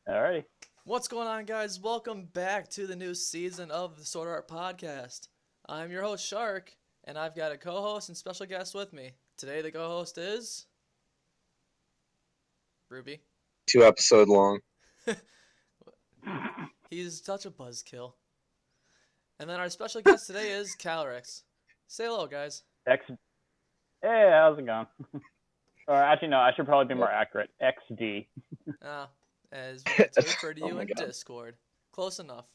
Alrighty. What's going on, guys? Welcome back to the new season of the Sword Art Podcast. I'm your host, Shark, and I've got a co-host and special guest with me. Today, the co-host is... Ruby. 2-episode long. He's such a buzzkill. And then our special guest today is Calrex. Say hello, guys. Hey, how's it going? Or actually, no, I should probably be more accurate. XD. As we like to refer to you in God. Discord. Close enough.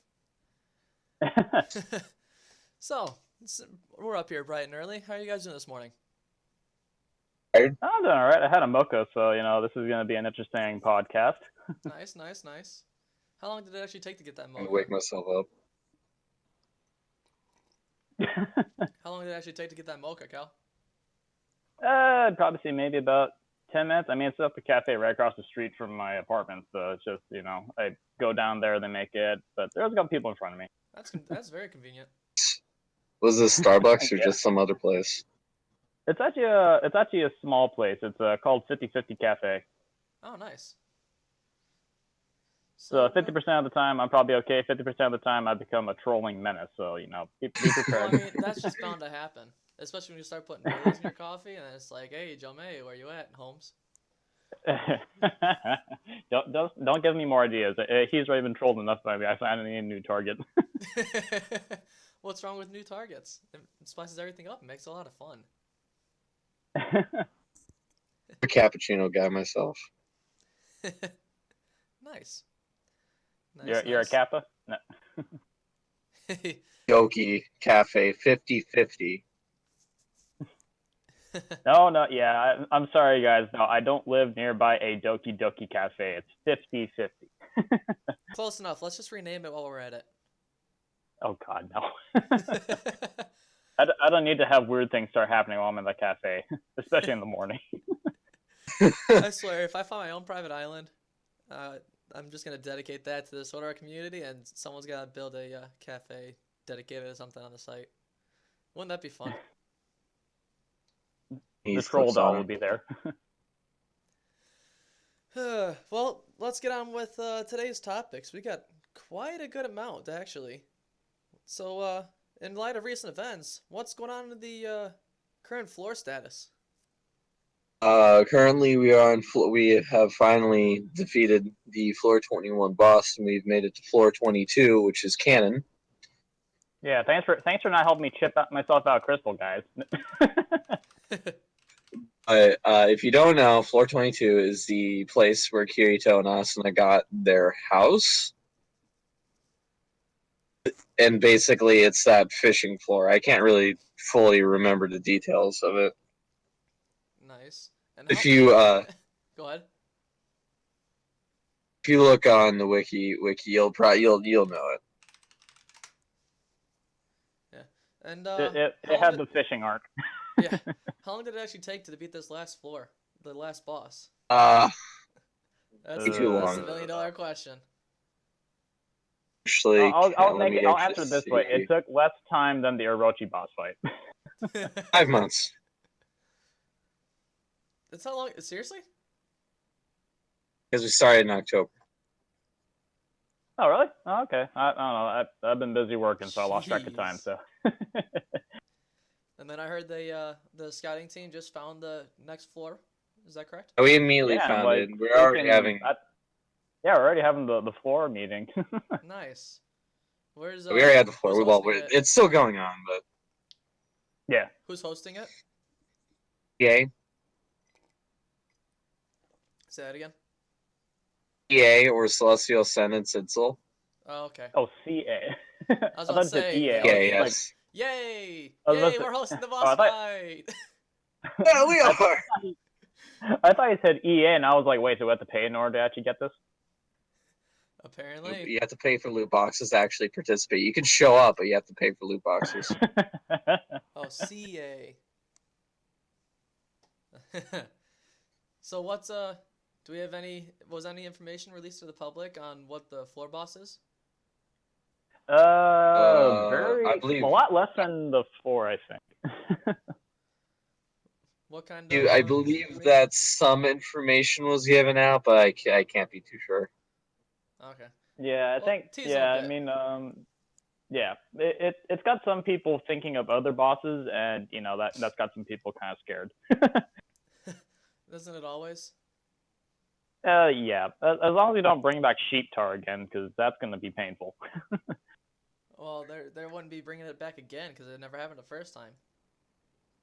So, we're up here bright and early. How are you guys doing this morning? I'm doing alright. I had a mocha, so, this is going to be an interesting podcast. Nice. How long did it actually take to get that I'm mocha? gonna wake myself up. How long did it actually take to get that mocha, Cal? I'd probably say maybe about 10 minutes. I mean, it's up the cafe right across the street from my apartment, so it's just, I go down there, they make it, but there's a couple people in front of me. That's very convenient. Was this Starbucks or Yeah. just some other place? It's actually a small place. It's called 50/50 Cafe. Oh, nice. So 50% of the time, I'm probably okay. 50% of the time, I become a trolling menace. So, be well, prepared. I mean, that's just bound to happen. Especially when you start putting Baileys in your coffee, and it's like, hey, Joe May, where you at, Holmes? don't give me more ideas. He's already been trolled enough by me. I find I need a new target. What's wrong with new targets? It spices everything up and makes it a lot of fun. A cappuccino guy myself. Nice. You're a Kappa? No. Yoki Cafe 50/50. No, yeah. I'm sorry, guys. No, I don't live nearby a Doki Doki Cafe. It's 50/50. Close enough. Let's just rename it while we're at it. Oh, God, no. I don't need to have weird things start happening while I'm in the cafe, especially in the morning. I swear, if I find my own private island, I'm just going to dedicate that to the Sword Art community, and someone's got to build a cafe dedicated to something on the site. Wouldn't that be fun? The troll doll will be there. Well, let's get on with today's topics. We got quite a good amount, actually. So, in light of recent events, what's going on in the current floor status? Currently we have finally defeated the floor 21 boss, and we've made it to floor 22, which is canon. Yeah, thanks for not helping me chip myself out of Crystal, guys. If you don't know, floor 22 is the place where Kirito and Asuna got their house. And basically, it's that fishing floor. I can't really fully remember the details of it. Nice. And If you go ahead. If you look on the wiki, you'll know it. Yeah. And it had the fishing arc. Yeah. How long did it actually take to beat this last floor, the last boss? Too That's long. the $1 million question. Actually, I'll answer it this way. It took less time than the Orochi boss fight. 5 months. That's how long? Seriously? Because we started in October. Oh, really? Oh, okay. I don't know. I've been busy working, so I lost track of time. So. And then I heard the scouting team just found the next floor. Is that correct? We immediately found it. We're already having. Yeah, we're already having the floor meeting. Nice. Where's we already had the floor. Well, it's still going on, but. Yeah. Who's hosting it? EA. Say that again. EA or Celestial Senate Sitzel. Oh, okay. Oh, CA. I was about to say EA. EA, yes. Yay! Yay! We're hosting the boss fight. Yeah, we are. I thought you said EA, and I was like, wait, so we have to pay in order to actually get this? Apparently. You have to pay for loot boxes to actually participate. You can show up, but you have to pay for loot boxes. Oh, CA. So what's do we have was any information released to the public on what the floor boss is? I believe a lot less than the 4, I think. What kind of? I believe that some information was given out, but I can't be too sure. Okay. Yeah, I Well, think. tease a Yeah, I bit. mean, yeah, it's got some people thinking of other bosses, and that's got some people kind of scared. Isn't it always? Yeah, as long as you don't bring back sheep tar again, because that's gonna be painful. Well, there wouldn't be bringing it back again because it never happened the first time.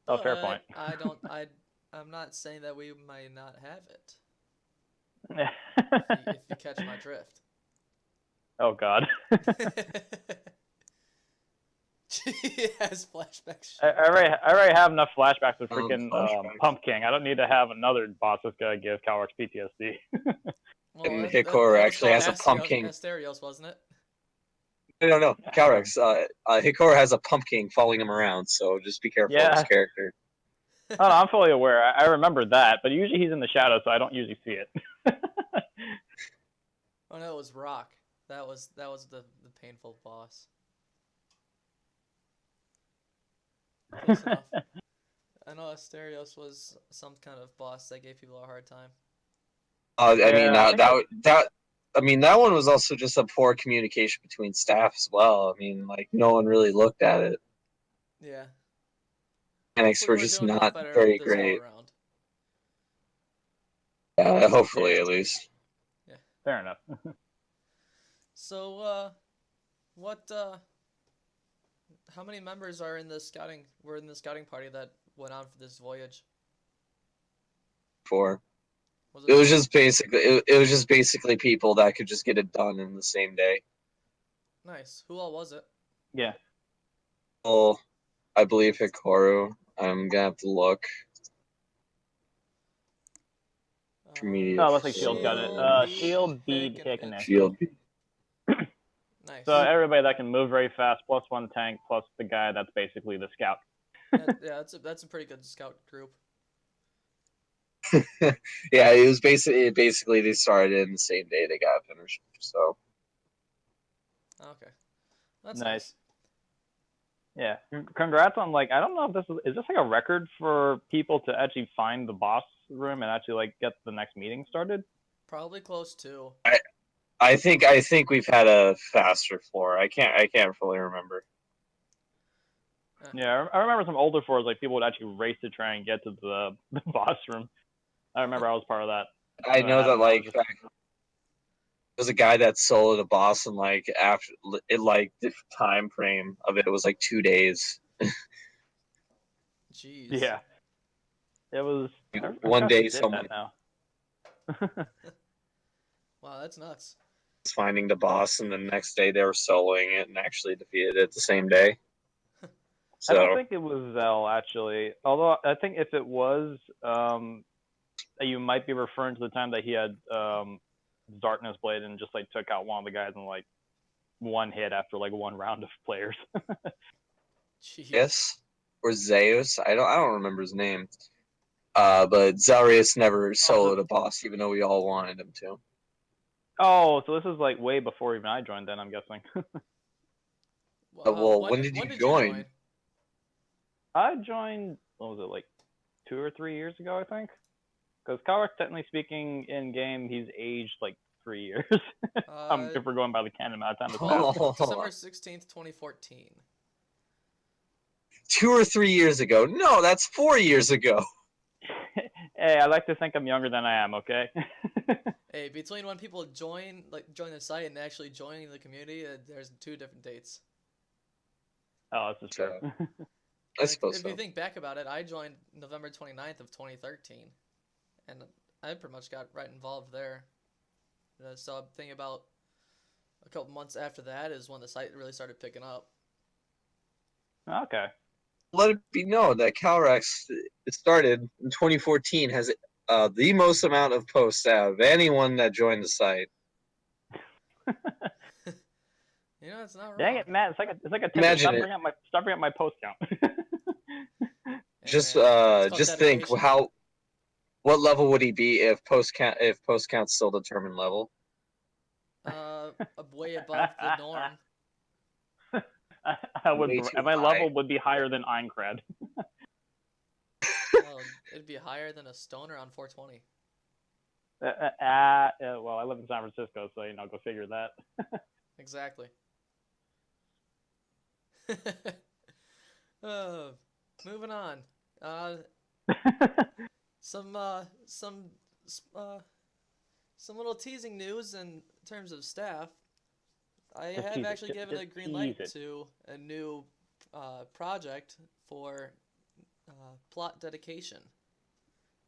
Oh, fair point. But I'm not saying that we might not have it. If you catch my drift. Oh God. She has flashbacks. I already have enough flashbacks with freaking Flashbacks. Pumpkin. I don't need to have another boss that's gonna give Calrex PTSD. Well, And that Hikora was actually called has a pumpkin. Asterios, wasn't it? No, Calrex. Hikora has a pumpkin following him around, so just be careful of his Yeah. character. Oh, no, I'm fully aware. I remember that, but usually he's in the shadows, so I don't usually see it. Oh no, it was Rock. That was the painful boss. Close enough. I know Asterios was some kind of boss that gave people a hard time. I mean Yeah, I think that one was also just a poor communication between staff as well. I mean, like no one really looked at it. Yeah. Mechanics Hopefully were we're just doing a lot not better very this go great. around. Hopefully, Yeah. at least. Yeah. Fair enough. So, what, how many members are in the scouting, were in the scouting party that went on for this voyage? For Was it it was 4? just basically it was just basically people that could just get it done in the same day. Nice. Who all was it? Yeah. Well, I believe Hikaru. I'm gonna have to look. Intermediate Oh, looks like Shield's got it. Shield, Bead, Shield, Hick, Bead, and Hick, and Itch. Shield. So Nice. everybody that can move very fast, plus one tank, plus the guy that's basically the scout. Yeah, that's a pretty good scout group. Yeah, it was basically they started in the same day they got finished. So Okay. That's Nice. nice. Yeah. Congrats on I don't know if is this like a record for people to actually find the boss room and actually get the next meeting started? Probably close to. I think we've had a faster floor. I can't fully remember. Yeah, I remember some older floors people would actually race to try and get to the boss room. I remember I was part of that. I know that happened. there was a guy that soloed a boss and after it the time frame of it was 2 days. Jeez. Yeah. It was One day did someone that now. Wow, that's nuts. was finding the boss and the next day they were soloing it and actually defeated it the same day. I don't So think it was Zell actually. Although I think if it was, you might be referring to the time that he had Darkness Blade and just took out one of the guys in one hit after one round of players. Jeez. yes, or Zeus. I don't remember his name. But Zarius never soloed a boss, even though we all wanted him to. Oh, so this is way before even I joined. Then I'm guessing. Well, when did you join? I joined. What was it 2 or 3 years ago? I think. Because Calrex, technically speaking, in game, he's aged 3 years. If we're going by the canon amount of time that's passed. December 16th, 2014. 2 or 3 years ago. No, that's 4 years ago. Hey, I like to think I'm younger than I am. Okay. Hey, between when people join the site and actually joining the community, there's 2 different dates. Oh, this is true. I suppose if you think back about it, I joined November 29th of 2013, and I pretty much got right involved there. So I'm thinking about a couple months after that is when the site really started picking up. Okay. Let it be known that Calrex, it started in 2014, has the most amount of posts out of anyone that joined the site. It's not wrong. Dang it, Matt! It's like a Imagine stop bringing up my post count. Just Just think what level would he be if post count still determined level? Way above the norm. My level would be higher than Aincrad. It'd be higher than a stoner on 420. Well, I live in San Francisco, so go figure that. Exactly. Moving on. Some some little teasing news in terms of staff. I Just have tease it. actually given Just a green tease light it. to a new project for plot dedication.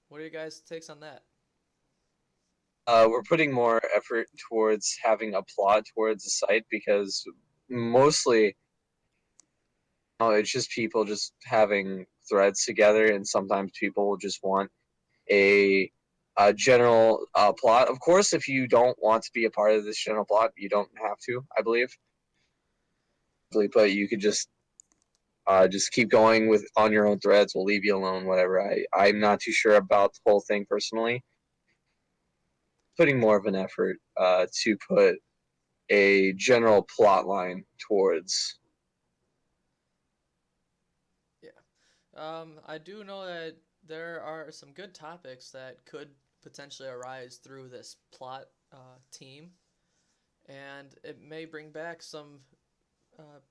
What are your guys' takes on that? We're putting more effort towards having a plot towards the site because mostly it's just people just having threads together, and sometimes people will just want a, a general plot. Of course, if you don't want to be a part of this general plot, you don't have to, I believe. But you could just keep going with on your own threads. We'll leave you alone, whatever. I'm not too sure about the whole thing personally. Putting more of an effort to put a general plot line towards. I do know that there are some good topics that could potentially arise through this plot team, and it may bring back some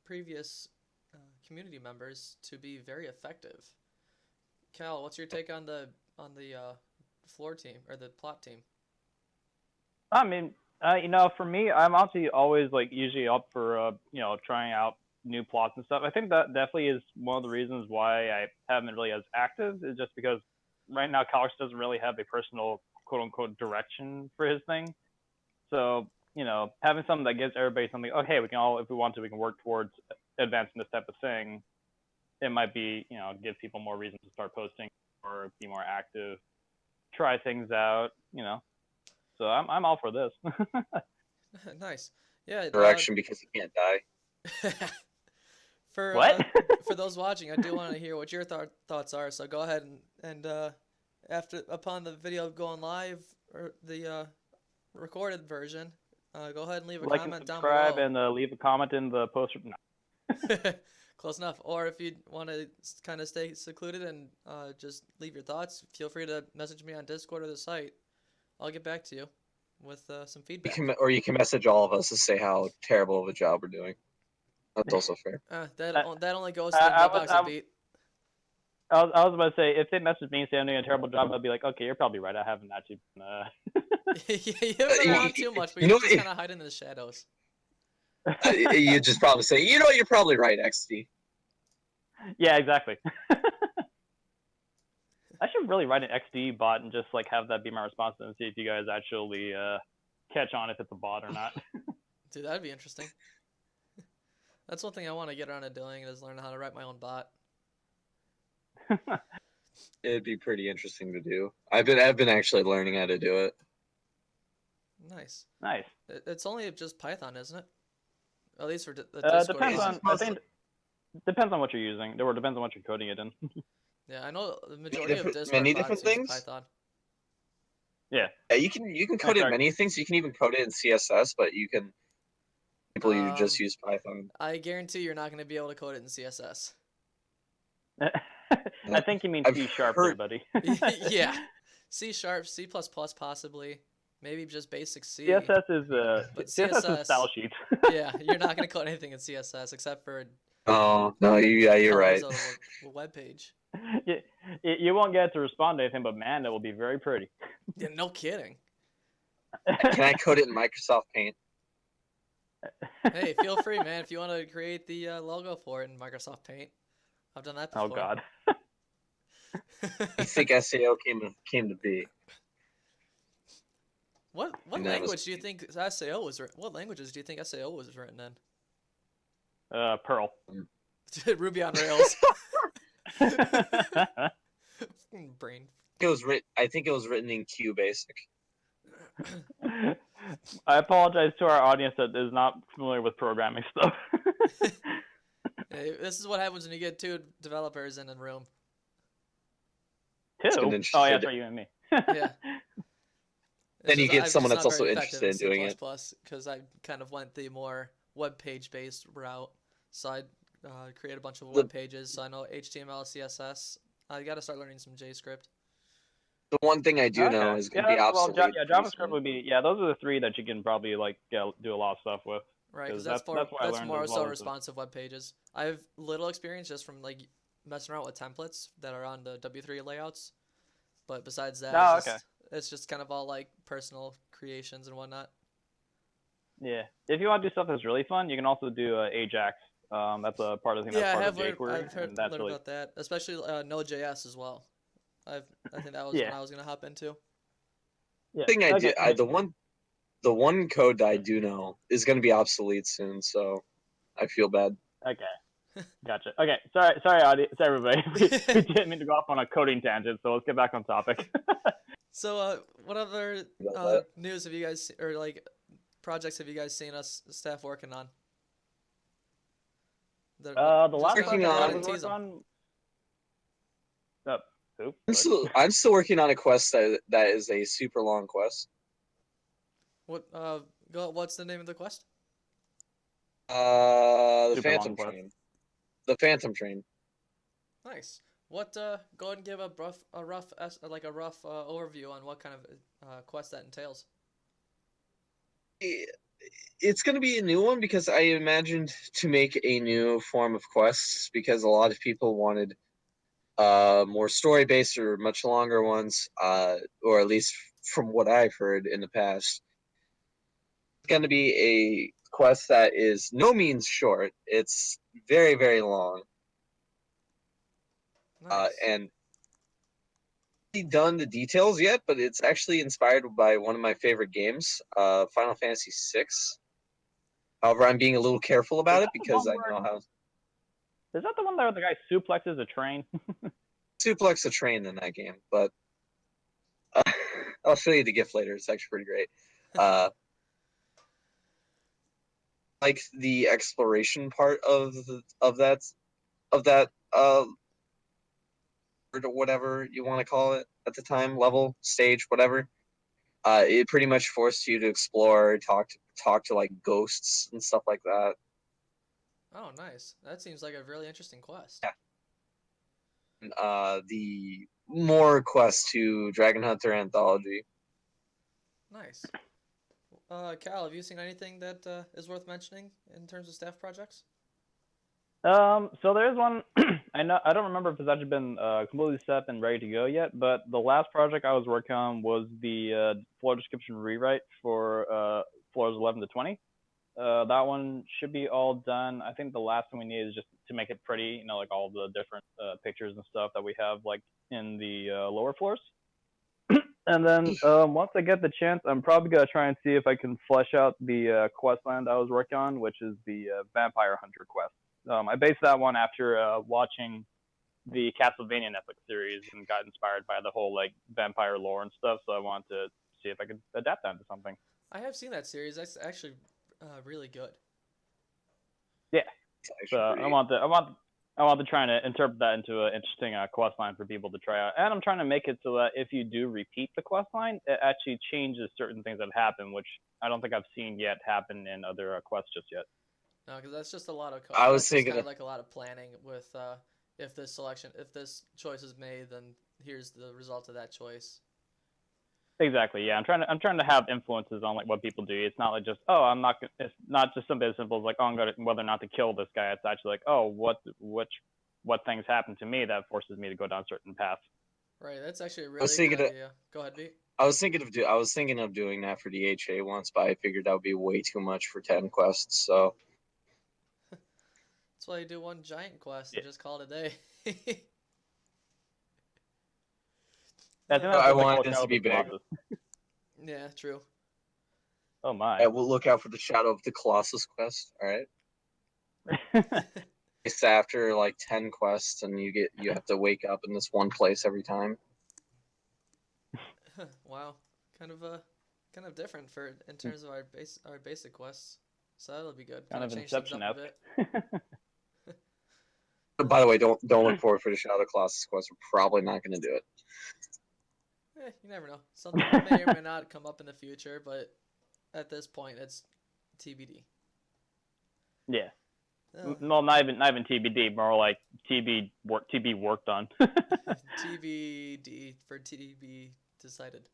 previous community members to be very effective. Cal, what's your take on the floor team or the plot team? I mean, for me, I'm actually always like usually up for trying out new plots and stuff. I think that definitely is one of the reasons why I haven't been really as active, is just because right now Calrex doesn't really have a personal quote unquote direction for his thing. So having something that gives everybody something. Okay, we can all, if we want to, we can work towards advancing this type of thing. It might be give people more reason to start posting or be more active, try things out. So I'm all for this. Nice. Yeah. Direction because you can't die. For What? for those watching, I do want to hear what your thoughts are. So go ahead and upon the video going live or the recorded version, go ahead and leave a Like comment and down subscribe below. and leave a comment in the post. No. Close enough. Or if you want to kind of stay secluded and just leave your thoughts, feel free to message me on Discord or the site. I'll get back to you with some feedback. You can message all of us to say how terrible of a job we're doing. That's also fair. That only goes to the mailbox of beat. I was about to say, if they message me and say I'm doing a terrible job, I'd be like, okay, you're probably right. I haven't actually been. Yeah, you haven't been around too much, but you're just kind of hiding in the shadows. You just probably say, you're probably right, XD. Yeah, exactly. I should really write an XD bot and just like have that be my response and see if you guys actually catch on if it's a bot or not. Dude, that'd be interesting. That's one thing I want to get around to doing, is learn how to write my own bot. It'd be pretty interesting to do. I've been actually learning how to do it. Nice. Nice. It's only just Python, isn't it? At least for the Discord. Depends on what you're using, or depends on what you're coding it in. Yeah, I know the majority of Discord many bots different use things? Python. Yeah. You can code it in many things. You can even code it in CSS, but you just use Python. I guarantee you're not going to be able to code it in CSS. I think you mean C# there, buddy. Yeah, C#, C++ possibly, maybe just basic C. CSS is CSS is style sheets. Yeah, you're not going to code anything in CSS except for. Oh no, you're right. A web page. You won't get to respond to anything, but man, it will be very pretty. Yeah, no kidding. Can I code it in Microsoft Paint? Hey, feel free, man. If you want to create the logo for it in Microsoft Paint, I've done that before. Oh God. I think SAO came to be. What language do you think SAO was written? What languages do you think SAO was written in? Perl. Ruby on Rails. Brain. I think it was written in QBasic. I apologize to our audience that is not familiar with programming stuff. Hey, this is what happens when you get two developers in a room. Two? Oh yeah, that's right, you and me. Yeah. Then you get someone that's also interested in doing it. Because I kind of went the more web page based route. So I create a bunch of web pages. So I know HTML, CSS. I got to start learning some JavaScript. The one thing I do know Okay. is going Yeah. to be Well, obsolete yeah. pretty JavaScript soon. would be. Yeah, those are the three that you can probably like do a lot of stuff with. Right, because Because that's what I learned more as so well. responsive web pages. I have little experience just from like messing around with templates that are on the W3 layouts, but besides that, Oh, okay. it's just kind of all like personal creations and whatnot. Yeah. If you want to do stuff that's really fun, you can also do Ajax. That's a part of the thing that's Yeah, part of jQuery, I've heard and that's learned really about that, especially Node.js as well. I think that was yeah. one I was gonna hop into. Yeah. Thing I do, Okay. Yeah. the one code that I do know is going to be obsolete soon, so I feel bad. Okay. Gotcha. Okay. Sorry, audience, everybody. We didn't mean to go off on a coding tangent, so let's get back on topic. So, what other About that. news have you guys or like projects have you guys seen us staff working on? The Just last go Working project I ahead on- and was tease working them. on. Oh, who? I'm still working on a quest that is a super long quest. What's the name of the quest? The Super Phantom long quest. Train. The Phantom Train. Nice. What? Go ahead and give a rough overview on what kind of quest that entails. It's going to be a new one because I imagined to make a new form of quests because a lot of people wanted more story based or much longer ones, or at least from what I've heard in the past. It's going to be a quest that is no means short. It's very, very long. Nice. And done the details yet, but it's actually inspired by one of my favorite games, Final Fantasy VI. However, I'm being a little careful about it because I know how Is that the one where the guy suplexes a train? suplex a train in that game. But I'll show you the GIF later. It's actually pretty great. Like the exploration part of that or whatever you want to call it at the time, level, stage, whatever. It pretty much forced you to explore, talk to like ghosts and stuff like that. Oh, nice. That seems like a really interesting quest. Yeah. The more quest to Dragon Hunter Anthology. Nice. Cal, have you seen anything that is worth mentioning in terms of staff projects? So there's one. I know I don't remember if it's actually been completely set up and ready to go yet, but the last project I was working on was the floor description rewrite for floors 11 to 20. That one should be all done. I think the last thing we need is just to make it pretty, you know, like all the different pictures and stuff that we have like in the lower floors. And then once I get the chance, I'm probably gonna try and see if I can flesh out the quest line I was working on, which is the Vampire Hunter quest. I based that one after watching the Castlevania Netflix series and got inspired by the whole like vampire lore and stuff. So I wanted to see if I could adapt that into something. I have seen that series. That's actually really good. Yeah. It's So actually I want to try and interpret that into an interesting quest line for people to try out. And I'm trying to make it so that if you do repeat the quest line, it actually changes certain things that happen, which I don't think I've seen yet happen in other quests just yet. No, because that's just a lot of. I was that's just thinking kind of of like a lot of planning with if this choice is made, then here's the result of that choice. Exactly. Yeah, I'm trying to have influences on like what people do. It's not like just I'm not. It's not just something as simple as like I'm going to whether or not to kill this guy. It's actually like what things happen to me that forces me to go down certain paths. Right. That's actually a I was really thinking good of, idea. Go ahead, Pete. I was thinking of doing that for the HA once, but I figured that would be way too much for 10 quests. So That's why you do one giant quest Yeah. and just call it a day. I think I that's what they wanted call this Shadow to be of the big. Colossus. Yeah, true. Oh my. yeah, we'll look out for the Shadow of the Colossus quest. All right. It's after like 10 quests, and you have to wake up in this one place every time. Wow. Kind of different for in terms of our basic quests. So that'll be good. Kind of Change things up a bit. Inception-esque. But by the way, don't look forward for the Shadow of the Colossus quest. We're probably not going to do it. You never know. Something may or may not come up in the future, but at this point, it's TBD. Yeah. Well, not even TBD, more like TB work done. TBD for TB decided.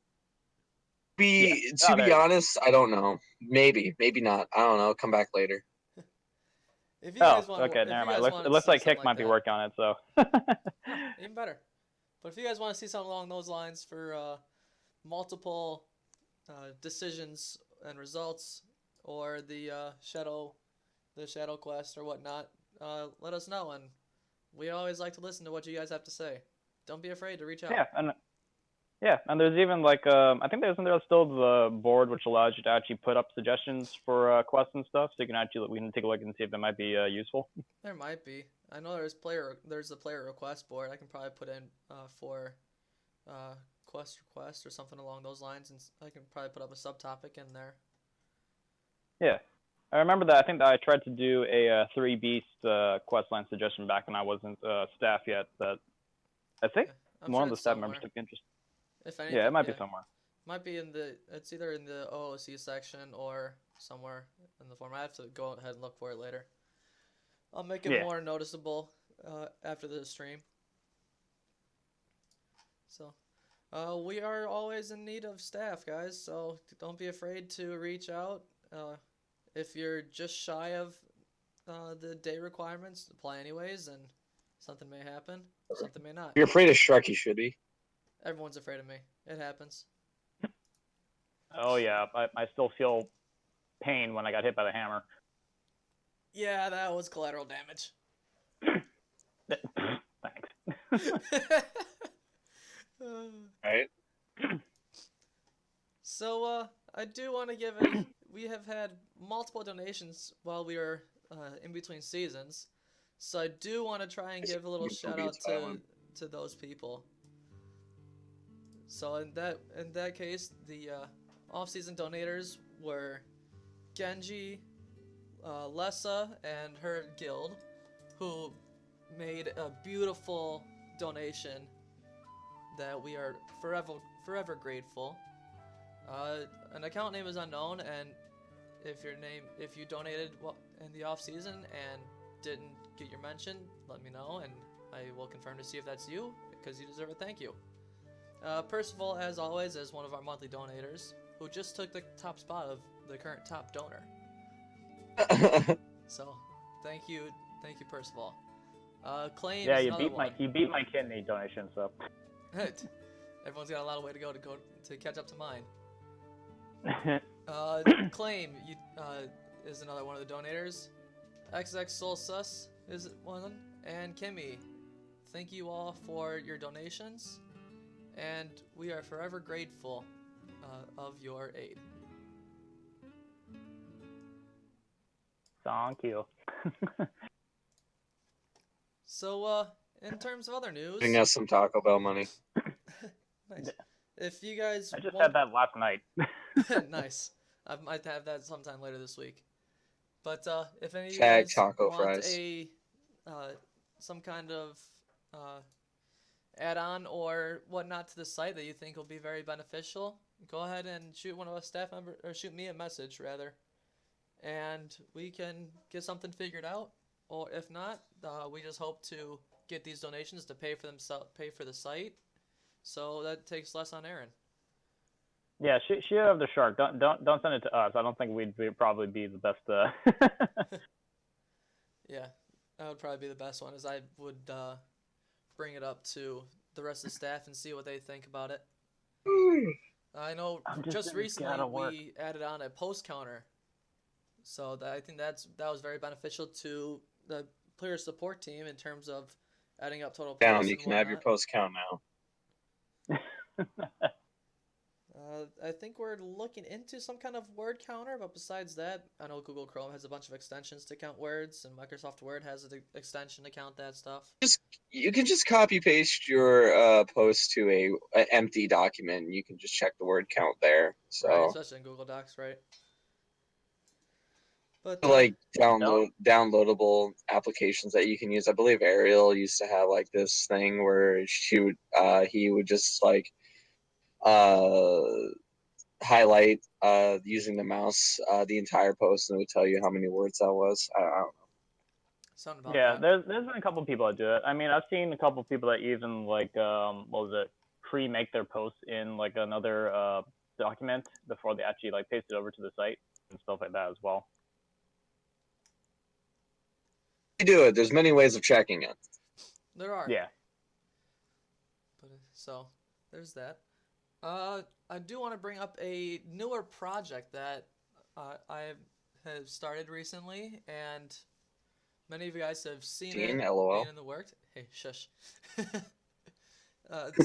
Yeah. To be honest, I don't know. Maybe not. I don't know. Come back later. If you Oh, guys want, okay, if never you mind. guys want It to looks see like something Hick like might be that, working on it, so. oh, even better. But if you guys want to see something along those lines for multiple decisions and results, or the shadow quest or whatnot, let us know, and we always like to listen to what you guys have to say. Don't be afraid to reach out. And there's even like I think there's still the board which allows you to actually put up suggestions for quests and stuff, so you can actually we can take a look and see if it might be useful. There might be. I know there's a player request board. I can probably put in for quest request or something along those lines, and I can probably put up a subtopic in there. Yeah, I remember that. I think that I tried to do a 3 Beast quest line suggestion back when I wasn't staff yet. But I think one of the staff members took interest. If anything, yeah, it might be somewhere. Might be in the. It's either in the OOC section or somewhere in the forum. I have to go ahead and look for it later. I'll make it more noticeable after the stream. So, we are always in need of staff, guys. So don't be afraid to reach out. If you're just shy of the day requirements, apply anyways, and something may happen, something may not. If you're afraid of Shrek, you should be. Everyone's afraid of me. It happens. Oh yeah, I still feel pain when I got hit by the hammer. Yeah, that was collateral damage. Thanks. Right. So, I do want to give we have had multiple donations while we were in between seasons, so I do want to try and give a little shout out to those people. So in that case, the off-season donators were Genji, Lessa, and her guild, who made a beautiful donation that we are forever grateful. An account name is unknown, and if you donated in the off season and didn't get your mention, let me know, and I will confirm to see if that's you, because you deserve a thank you. Percival, as always, is one of our monthly donators, who just took the top spot of the current top donor. So, thank you, Percival. Claim. Yeah, you beat my kidney donation, so. Everyone's got a lot of way to go to catch up to mine. Claim is another one of the donators. XX Soul Sus is one, and Kimmy. Thank you all for your donations, and we are forever grateful of your aid. Thank you. So, in terms of other news, Bring us some Taco Bell money. Nice. If you guys, I just had that last night. Nice. I might have that sometime later this week. But if any of you Tag guys taco want fries. some kind of add-on or whatnot to the site that you think will be very beneficial, go ahead and shoot one of us staff members, or shoot me a message rather, and we can get something figured out. Or if not, we just hope to get these donations to pay for the site, so that takes less on Aaron. Yeah, shoot it over the shark. Don't send it to us. I don't think we'd probably be the best. Yeah, that would probably be the best one. Is I would bring it up to the rest of the staff and see what they think about it. I know just recently we added on a post counter, so I think that was very beneficial to the player support team in terms of adding up total posts. Down, you can have your post count now. I think we're looking into some kind of word counter, but besides that, I know Google Chrome has a bunch of extensions to count words, and Microsoft Word has an extension to count that stuff. You can just copy paste your post to a empty document, and you can just check the word count there. So, right, especially in Google Docs, right? But like downloadable applications that you can use. I believe Ariel used to have like this thing where he would just like highlight using the mouse the entire post, and it would tell you how many words that was. I don't know. Something about Yeah, that. there's been a couple people that do it. I mean, I've seen a couple people that even like what was it, pre-make their posts in like another document before they actually like paste it over to the site and stuff like that as well. You do it. There's many ways of checking it. There are. Yeah. But, so there's that. I do want to bring up a newer project that I have started recently, and many of you guys have seen it LOL. being in the works. Hey, shush.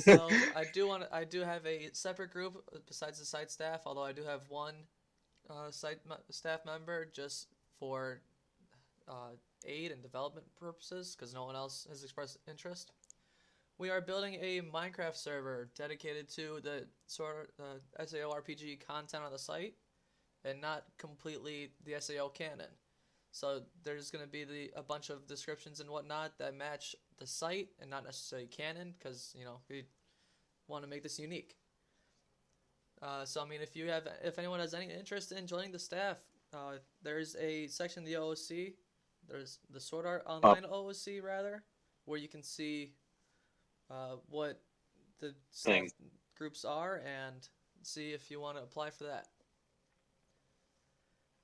So I do have a separate group besides the site staff, although I do have one staff member just for aid and development purposes because no one else has expressed interest. We are building a Minecraft server dedicated to the SAO-RPG content on the site and not completely the SAO canon. So there's going to be a bunch of descriptions and whatnot that match the site and not necessarily canon because, we want to make this unique. So, I mean, if anyone has any interest in joining the staff, there's a section of the OOC, there's the Sword Art Online OOC, rather, where you can see what the staff groups are and see if you want to apply for that.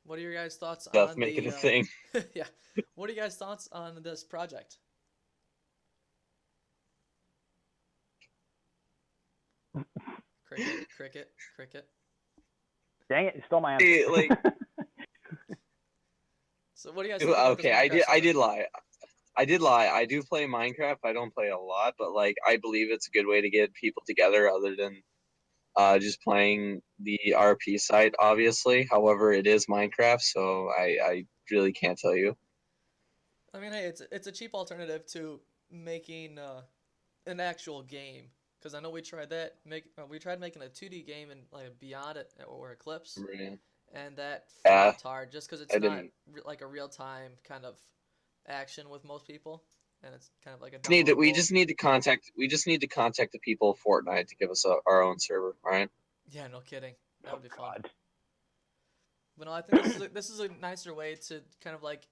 What are your guys' thoughts on make it a the thing. yeah? What are your guys' thoughts on this project? Cricket. Dang it, you stole my answer. Hey, like, So what do you guys think about this okay, Minecraft I did server? lie. I did lie. I do play Minecraft. I don't play a lot, but like I believe it's a good way to get people together other than just playing the RP site, obviously. However, it is Minecraft, so I really can't tell you. I mean, hey, it's a cheap alternative to making an actual game. Because I know we tried that. We tried making a 2D game in like Beyond it or Eclipse, and that Yeah, flopped hard just because it's I not didn't. like a real time kind of action with most people, and it's kind of like a We downloadable. just need to contact. We just need to contact the people of Fortnite to give us our own server. All right. Yeah, no kidding. That would be fun. God. But no, I think this is a nicer way to kind of like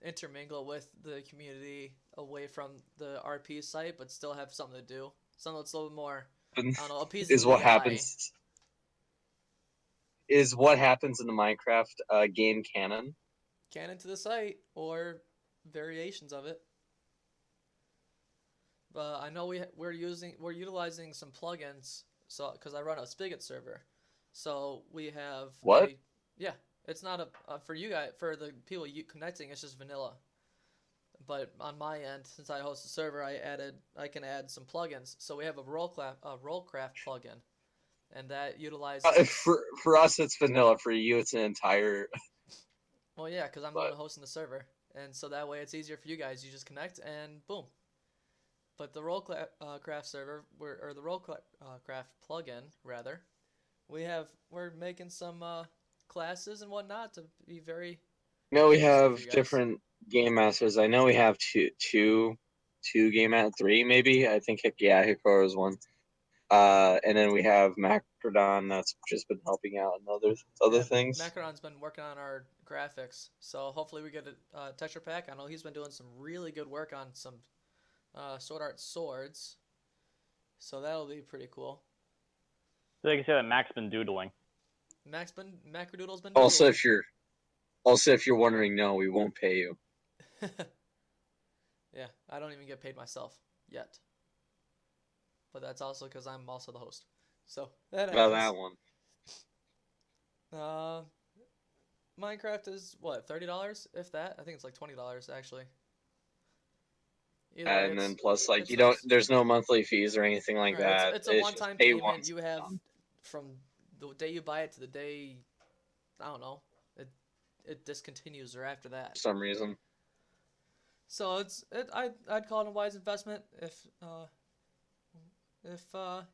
intermingle with the community away from the RP site, but still have something to do. Something that's a little more, I don't know, appeasing Is what the eye. happens. Is what happens in the Minecraft game canon. Canon to the site or variations of it. But I know we're utilizing some plugins, so because I run a Spigot server, so we have What? Yeah, it's not for you guys, for the people connecting, it's just vanilla. But on my end, since I host the server, I can add some plugins. So we have a Rollcraft plugin, and that utilizes. For us, it's vanilla. For you, it's an entire. Well, yeah, because I'm the one hosting the server, and so that way it's easier for you guys. You just connect and boom. But the Rollcraft server, or the Rollcraft plugin rather, we're making some classes and whatnot to be very. No, we interesting for have you guys. different game masters. I know we have two three maybe. I think Hikaru is one. And then we have Macrodon that's just been helping out and other things. Macaron's been working on our graphics, so hopefully we get a texture pack. I know he's been doing some really good work on some Sword Art swords, so that'll be pretty cool. So you can say that Mac's been doodling. Macrodoodle's been doodling. Also, if you're wondering, no, we won't pay you. Yeah, I don't even get paid myself yet. But that's also because I'm also the host. So that happens. About that one. Minecraft is what, $30? If that, I think it's like $20 actually. And then plus, like, you don't. There's no monthly fees or anything like that. It's a one-time payment you have from the day you buy it to the day. I don't know. It discontinues or after that. For some reason. So I'd call it a wise investment if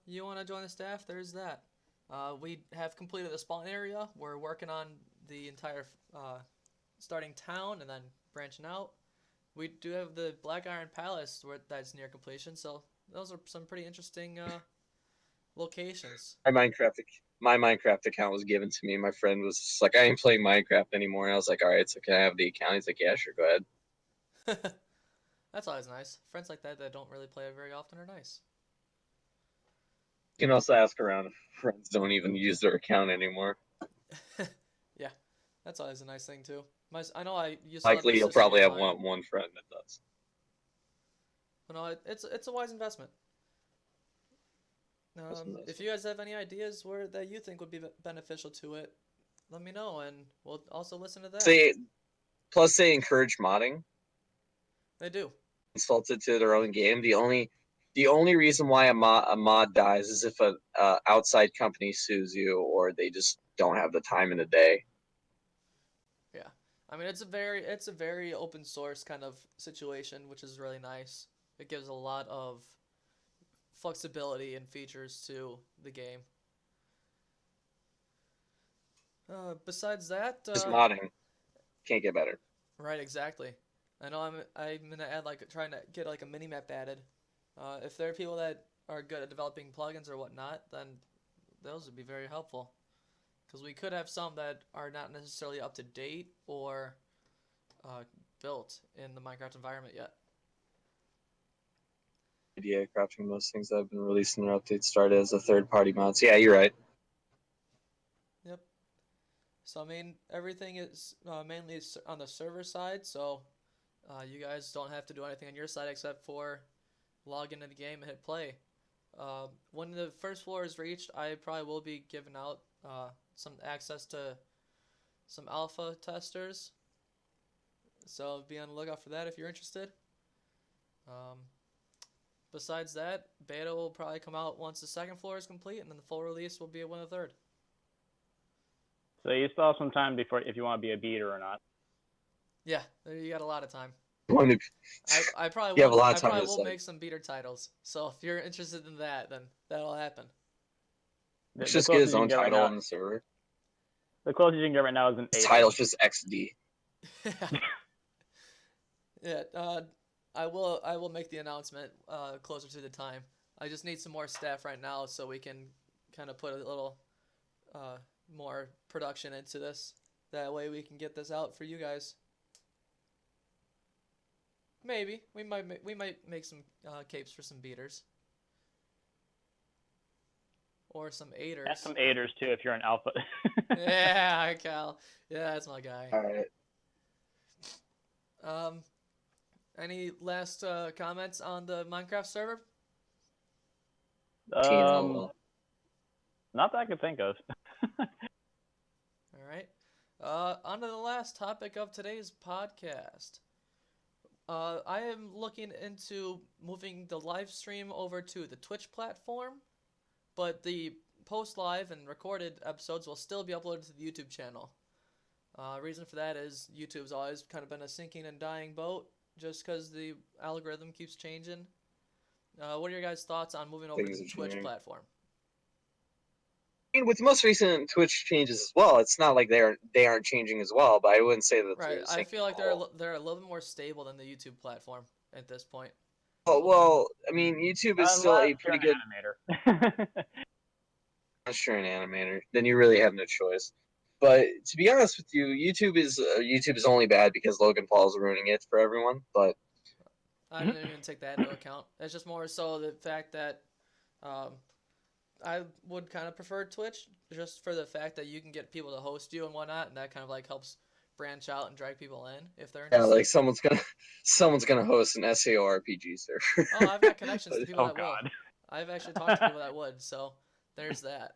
you want to join the staff. There's that. We have completed the spawn area. We're working on the entire starting town and then branching out. We do have the Black Iron Palace that's near completion. So those are some pretty interesting locations. My Minecraft account was given to me. My friend was just like, I ain't playing Minecraft anymore. And I was like, all right, so can I have the account? He's like, yeah, sure, go ahead. That's always nice. Friends like that don't really play it very often are nice. You can also ask around if friends don't even use their account anymore. Yeah, that's always a nice thing too. I know I used to let my Likely, you'll sister probably use have mine. one friend that does. But no, it's a wise investment. If you guys have any ideas that you think would be beneficial to it, let me know, and we'll also listen to that. Plus, they encourage modding. They do. Insult it to their own game. The only reason why a mod dies is if a outside company sues you or they just don't have the time in the day. Yeah, I mean it's a very open source kind of situation, which is really nice. It gives a lot of flexibility and features to the game. Besides that, Just modding can't get better. right, exactly. I know I'm gonna add trying to get like a mini map added. If there are people that are good at developing plugins or whatnot, then those would be very helpful. Because we could have some that are not necessarily up to date or built in the Minecraft environment yet. Idea crafting most things that have been released in their updates started as a third-party mods. Yeah, you're right. Yep. So I mean, everything is mainly on the server side, so you guys don't have to do anything on your side except for log into the game and hit play. When the first floor is reached, I probably will be giving out some access to some alpha testers. So be on the lookout for that if you're interested. Um, Besides that, beta will probably come out once the second floor is complete, and then the full release will be when the third. So you still have some time before if you want to be a beater or not. Yeah, you got a lot of time. I probably You have a will. lot of I time probably to will decide. make some beater titles. So if you're interested in that, then that'll happen. Let's The just get closest his you can own get right title now. on the server. The closest you can get right now is an His Aether. title's just XD. Yeah. I will make the announcement closer to the time. I just need some more staff right now so we can kind of put a little more production into this. That way we can get this out for you guys. Maybe we might make some capes for some beaters or some Add aiders. some Aeters too if you're an alpha. Yeah, Cal. Yeah, that's my guy. All right. Any last comments on the Minecraft server? Not that I could think of. All right. On to the last topic of today's podcast. I am looking into moving the live stream over to the Twitch platform, but the post live and recorded episodes will still be uploaded to the YouTube channel. Reason for that is YouTube's always kind of been a sinking and dying boat just because the algorithm keeps changing. What are your guys' thoughts on moving over to the Twitch platform? I mean, with the most recent Twitch changes as well, it's not like they aren't changing as well. But I wouldn't say that Right, they're I feel like sinking. they're a little bit more stable than the YouTube platform at this point. Well, I mean, YouTube is still a Unless you're pretty an good. animator. Unless you're an animator, then you really have no choice. But to be honest with you, YouTube is only bad because Logan Paul's ruining it for everyone. But I didn't even take that into account. It's just more so the fact that I would kind of prefer Twitch just for the fact that you can get people to host you and whatnot, and that kind of like helps branch out and drag people in if they're yeah, interested. like someone's gonna host an SAO-RPG server. Oh, I've got connections to people Oh that will. God. I've actually talked to people that would, so there's that.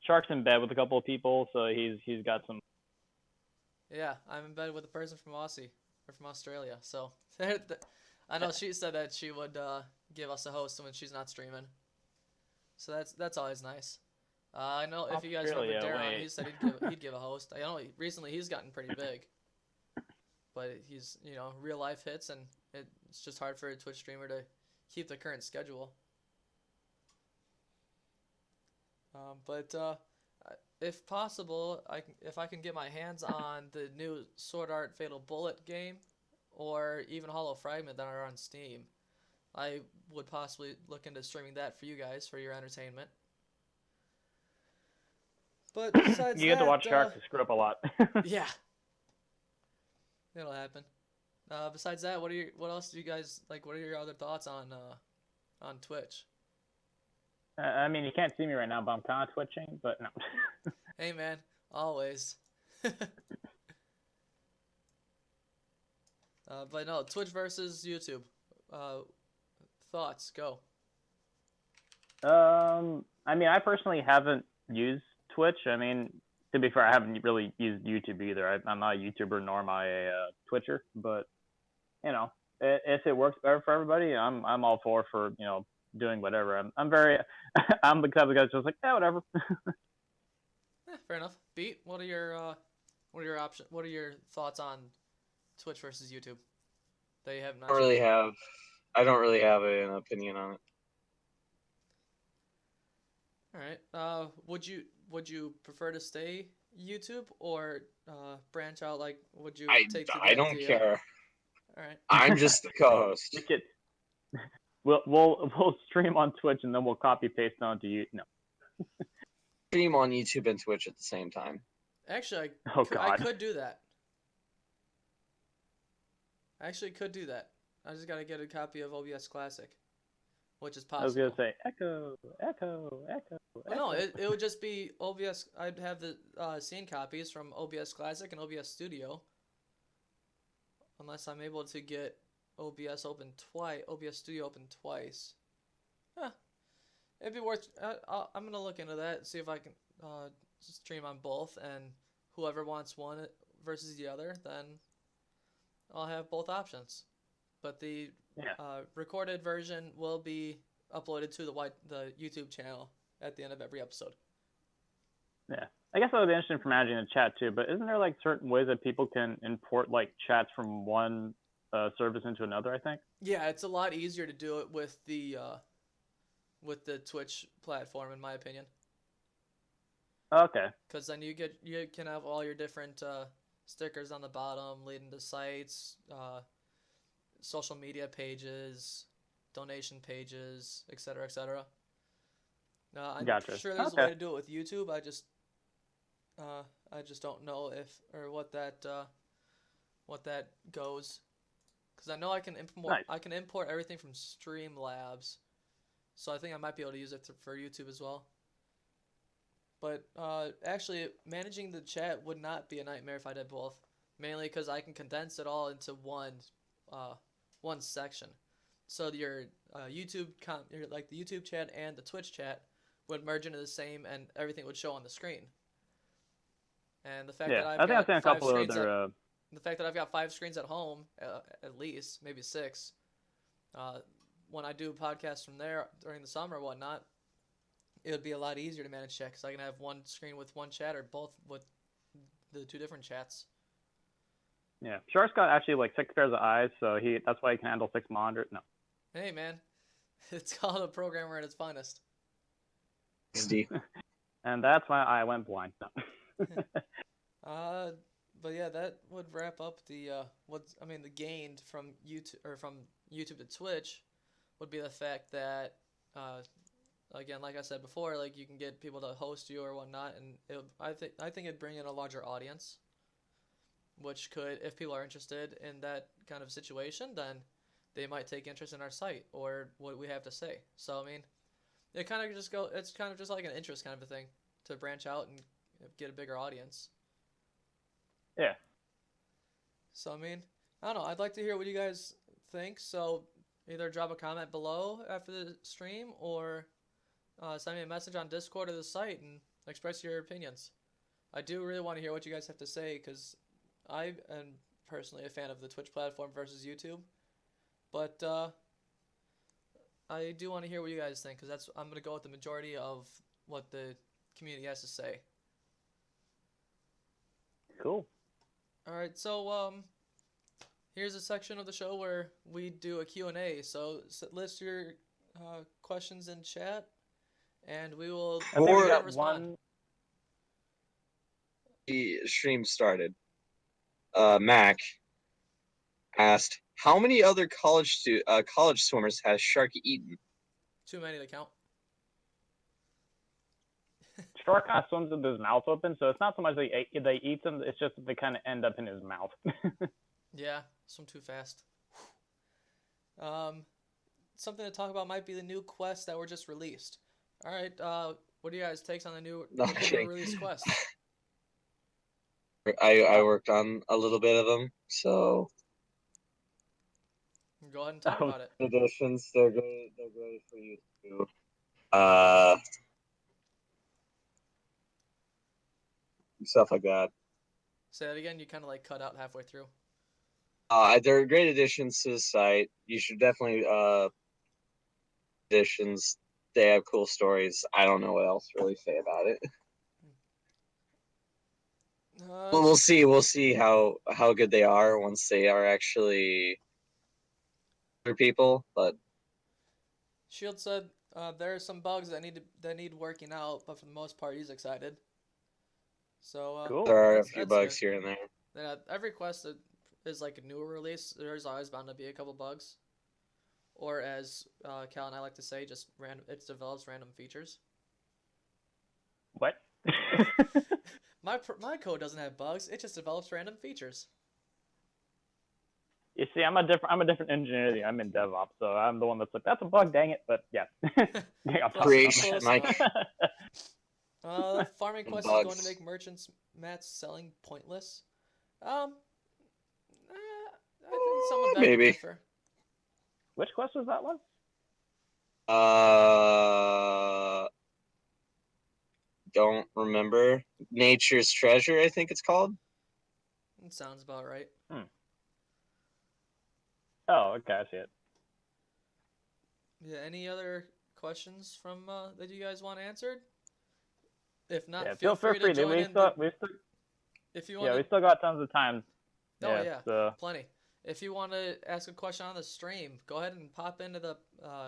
Shark's in bed with a couple of people, so he's got some. Yeah, I'm in bed with a person from Aussie or from Australia, so I know she said that she would give us a host when she's not streaming. So that's always nice. I know if you guys remember Australia, Darren, wait. he said he'd give a host. I know recently he's gotten pretty big, but he's real life hits, and it's just hard for a Twitch streamer to keep the current schedule. But if possible, if I can get my hands on the new Sword Art Fatal Bullet game, or even Hollow Fragment that are on Steam, I would possibly look into streaming that for you guys for your entertainment. But besides You get to watch that, Sharks screw up a lot. yeah, it'll happen. Besides that, what else do you guys like? What are your other thoughts on Twitch? I mean, you can't see me right now, but I'm kind of twitching. But no. Hey man, always. But no, Twitch versus YouTube. Thoughts? Go. I mean, I personally haven't used Twitch. I mean, to be fair, I haven't really used YouTube either. I'm not a YouTuber nor am I a Twitcher. But you know, if it works better for everybody, I'm all for doing whatever. I'm very I'm the type of guy that's just like, yeah, whatever. Fair enough. Beat. What are your options? What are your thoughts on Twitch versus YouTube? They have not. I don't really have an opinion on it. All right. Would you prefer to stay YouTube or branch out? Like, would you take to the I don't idea? care. All right. I'm just the co-host. We'll stream on Twitch and then we'll copy paste onto you. No. Stream on YouTube and Twitch at the same time. Actually, I could do that. I actually could do that. I just gotta get a copy of OBS Classic, which is possible. I was gonna say echo. Well, no, it would just be OBS. I'd have the scene copies from OBS Classic and OBS Studio, unless I'm able to get OBS Studio open twice. Huh. It'd be worth. I'm gonna look into that, see if I can stream on both, and whoever wants one versus the other, then I'll have both options. But the recorded version will be uploaded to the YouTube channel at the end of every episode. Yeah, I guess that would be interesting for managing the chat too. But isn't there like certain ways that people can import like chats from one service into another? I think. Yeah, it's a lot easier to do it with the Twitch platform, in my opinion. Okay. Because then you can have all your different stickers on the bottom leading to sites, social media pages, donation pages, etc., etc. I'm Gotcha. sure there's a way to do it with YouTube. I just don't know what that goes. Because I know I can import everything from Streamlabs, so I think I might be able to use it for YouTube as well. But actually, managing the chat would not be a nightmare if I did both. Mainly because I can condense it all into one section. So your the YouTube chat and the Twitch chat would merge into the same, and everything would show on the screen. And the fact that I've got 5 screens at home, at least maybe 6. When I do podcasts from there during the summer or whatnot, it would be a lot easier to manage chat because I can have one screen with one chat or both with the 2 different chats. Yeah, Shark's got actually like 6 pairs of eyes, so that's why he can handle 6 monitors. No. Hey man, it's called a programmer at its finest. And that's why I went blind. No. But yeah, that would wrap up the gained from YouTube to Twitch would be the fact that again, like I said before, like you can get people to host you or whatnot, and I think it'd bring in a larger audience, which could, if people are interested in that kind of situation, then they might take interest in our site or what we have to say. So I mean, it's kind of just like an interest kind of a thing to branch out and get a bigger audience. Yeah. So I mean, I don't know. I'd like to hear what you guys think. So either drop a comment below after the stream or send me a message on Discord or the site and express your opinions. I do really want to hear what you guys have to say because I am personally a fan of the Twitch platform versus YouTube. But I do want to hear what you guys think because I'm going to go with the majority of what the community has to say. Cool. All right, so here's a section of the show where we do a Q&A. So list your questions in chat, and we will respond. The stream started. Mac asked, "How many other college swimmers has Shark eaten?" Too many to count. Shark kind of swims with his mouth open, so it's not so much they eat them, it's just that they kind of end up in his mouth. Yeah, Swim too fast. Something to talk about might be the new quests that were just released. All right, what are you guys' takes on the new Nothing. release quests? I worked on a little bit of them, so Go ahead and talk about it. additions they're great for you to stuff like that. Say that again. You kind of like cut out halfway through. They're great additions to the site. You should definitely additions. They have cool stories. I don't know what else to really say about it. Well, we'll see. We'll see how good they are once they are actually for people. But Shield said there are some bugs that need working out, but for the most part, he's excited. So Cool. there are a that's few bugs good. here and there. Yeah, every quest that is like a newer release, there's always bound to be a couple bugs. Or as Cal and I like to say, just it develops random features. What? My code doesn't have bugs. It just develops random features. You see, I'm a different engineer than you. I'm in DevOps, so I'm the one that's like, that's a bug, dang it. But yeah. Creation, Mike. Farming quest is Bugs. going to make merchants mats selling pointless. I think someone beg to Maybe. differ. Which quest was that one? Don't remember. Nature's Treasure, I think it's called. It sounds about right. Oh, okay, I see it. Yeah. Any other questions from that you guys want answered? If not, Yeah, feel free to join in. If you want, we still got tons of time. Oh yeah, plenty. If you want to ask a question on the stream, go ahead and pop into the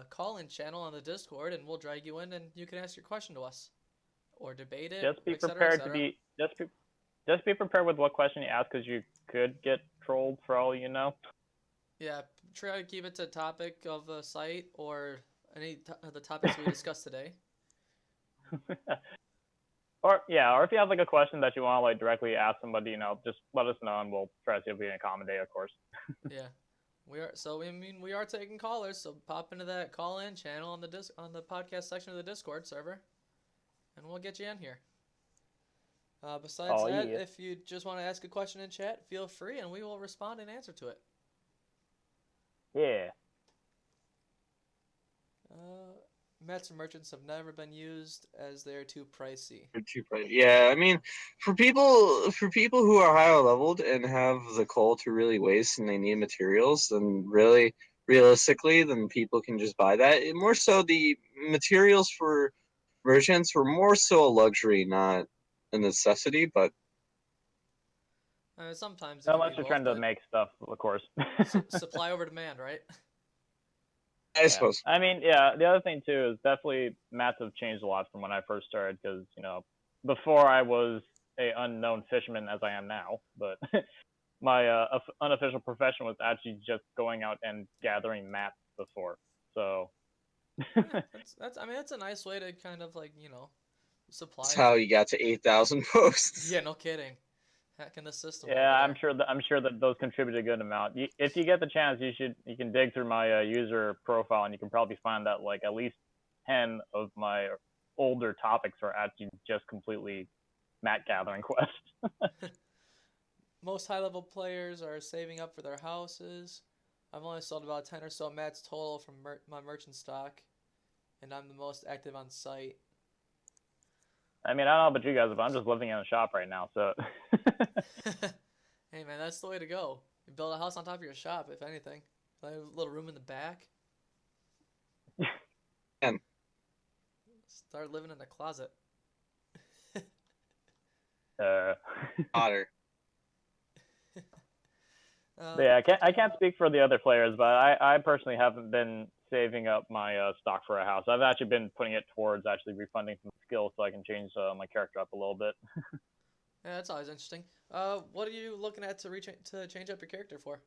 call-in channel on the Discord, and we'll drag you in, and you can ask your question to us, or debate it. Just be et cetera, prepared et to cetera. just be prepared with what question you ask, because you could get trolled for all you know. Yeah, try to keep it to topic of the site or any of the topics we discussed today. Or if you have like a question that you want to like directly ask somebody, just let us know and we'll try to see if we can accommodate, of course. Yeah, we are. So we are taking callers. So pop into that call-in channel on the podcast section of the Discord server, and we'll get you in here. Besides that, yeah. if you just want to ask a question in chat, feel free, and we will respond and answer to it. Yeah. Mats and merchants have never been used as they're too pricey. They're too pricey. Yeah, I mean, for people who are higher leveled and have the coal to really waste and they need materials, then really realistically, then people can just buy that. More so, the materials for merchants were more so a luxury, not a necessity. But Sometimes it Unless can be you're both, trying to but make stuff, of course. supply over demand, right? I suppose. I mean, yeah, the other thing too is definitely mats have changed a lot from when I first started, because before I was a unknown fisherman as I am now, but my unofficial profession was actually just going out and gathering mats before. So That's I mean, that's a nice way to kind of like supply. That's how you got to 8,000 posts. Yeah, no kidding. Hacking the system. yeah, I'm sure that those contribute a good amount. If you get the chance, you can dig through my user profile, and you can probably find that like at least 10 of my older topics are actually just completely mat gathering quests. Most high-level players are saving up for their houses. I've only sold about 10 or so mats total from my merchant stock, and I'm the most active on site. I mean, I don't know about you guys, but I'm just living in a shop right now, so. Hey man, that's the way to go. You build a house on top of your shop, if anything. Like a little room in the back. And start living in a closet. Otter. Yeah, I can't speak for the other players, but I personally haven't been saving up my stock for a house. I've actually been putting it towards actually refunding some skills so I can change my character up a little bit. Yeah, that's always interesting. What are you looking at to change up your character for?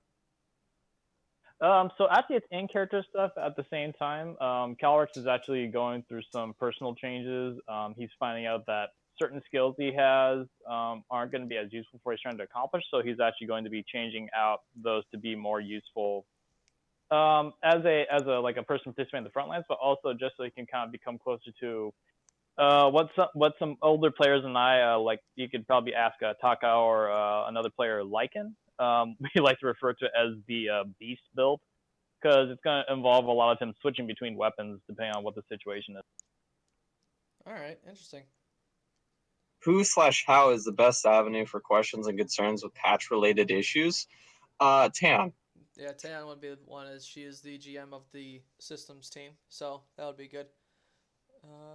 So actually it's in-character stuff at the same time. Calrex is actually going through some personal changes. He's finding out that certain skills he has aren't going to be as useful for what he's trying to accomplish. So he's actually going to be changing out those to be more useful as a like a person participating in the front lines, but also just so he can kind of become closer to what some older players and I like. You could probably ask Taka or another player Lycan. We like to refer to it as the beast build because it's going to involve a lot of him switching between weapons depending on what the situation is. All right, interesting. Who/how is the best avenue for questions and concerns with patch-related issues? Tan. Yeah, Taeyeon would be the one, as she is the GM of the systems team, so that would be good.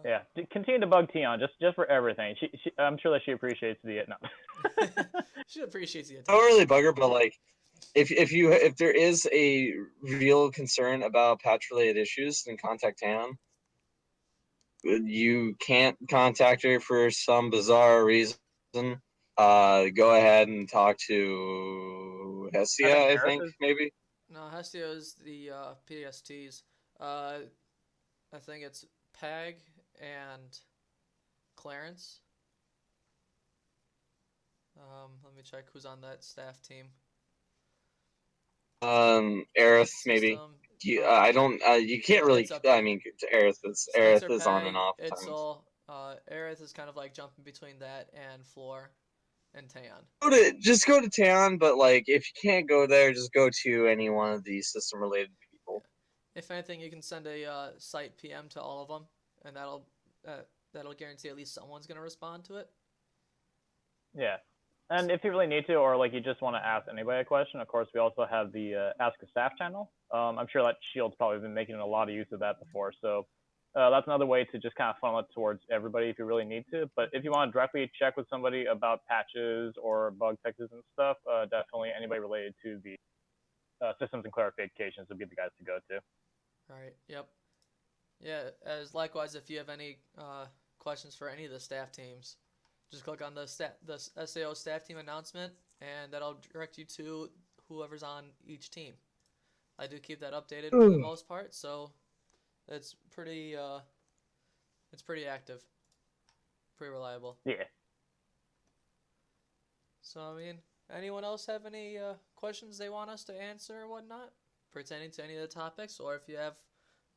Yeah, continue to bug Tion just for everything. I'm sure that she appreciates the no. She appreciates the I attention. don't really bug her, but like, if there is a real concern about patch-related issues, then contact Tan. You can't contact her for some bizarre reason. Go ahead and talk to Hestia, I think, maybe. No, Hestia is the PSTs. I think it's Pag and Clarence. Let me check who's on that staff team. Aerith, maybe. I don't. You can't really. I mean, Aerith is on and off. It's all. Aerith is kind of like jumping between that and Floor, and Taeyeon. Just go to Taeyeon, but like if you can't go there, just go to any one of these system-related people. If anything, you can send a site PM to all of them, and that'll guarantee at least someone's gonna respond to it. Yeah. And if you really need to, or like you just want to ask anybody a question, of course, we also have the Ask a Staff channel. I'm sure that Shield's probably been making a lot of use of that before. So that's another way to just kind of funnel it towards everybody if you really need to. But if you want to directly check with somebody about patches or bug fixes and stuff, definitely anybody related to the systems and clarifications would be the guys to go to. Right. Yep. Yeah. As likewise, if you have any questions for any of the staff teams, just click on the SAO staff team announcement, and that'll direct you to whoever's on each team. I do keep that updated for the most part, so it's pretty active, pretty reliable. Yeah. So I mean, anyone else have any questions they want us to answer or whatnot pertaining to any of the topics, or if you have